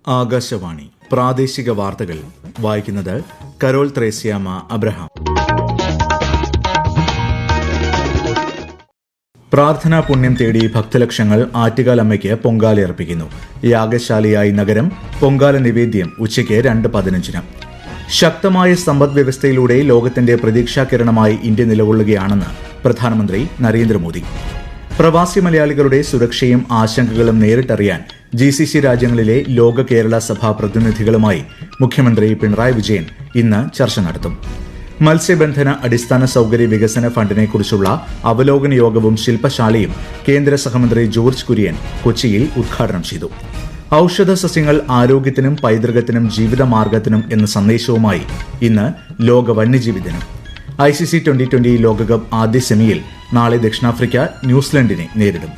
ആകാശവാണി പ്രാദേശിക വാർത്തകൾ വായിക്കുന്നത് കരോൾ ത്രേസ്യാമ അബ്രഹാം. പ്രാർത്ഥനാ പുണ്യം തേടി ഭക്തലക്ഷങ്ങൾ ആറ്റുകാലമ്മയ്ക്ക് പൊങ്കാലയർപ്പിക്കുന്നു. യാഗശാലയായി നഗരം. പൊങ്കാല നിവേദ്യം ഉച്ചയ്ക്ക് 2:15. ശക്തമായ സമ്പദ് വ്യവസ്ഥയിലൂടെ ലോകത്തിന്റെ പ്രതീക്ഷാകിരണമായി ഇന്ത്യ നിലകൊള്ളുകയാണെന്ന് പ്രധാനമന്ത്രി നരേന്ദ്രമോദി. പ്രവാസി മലയാളികളുടെ സുരക്ഷയും ആശങ്കകളും നേരിട്ടറിയാൻ GCC രാജ്യങ്ങളിലെ ലോക കേരള സഭാ പ്രതിനിധികളുമായി മുഖ്യമന്ത്രി പിണറായി വിജയൻ ഇന്ന് ചർച്ച നടത്തും. മത്സ്യബന്ധന അടിസ്ഥാന സൌകര്യ വികസന ഫണ്ടിനെക്കുറിച്ചുള്ള അവലോകന യോഗവും ശില്പശാലയും കേന്ദ്ര സഹമന്ത്രി ജോർജ് കുര്യൻ കൊച്ചിയിൽ ഉദ്ഘാടനം ചെയ്തു. ഔഷധ സസ്യങ്ങൾ ആരോഗ്യത്തിനും പൈതൃകത്തിനും ജീവിതമാർഗത്തിനും എന്ന സന്ദേശവുമായി ഇന്ന് ലോക വന്യജീവി ദിനം. ICC 2020 ലോകകപ്പ് ആദ്യ സെമിയിൽ നാളെ ദക്ഷിണാഫ്രിക്ക ന്യൂസിലൻഡിനെ നേരിടും.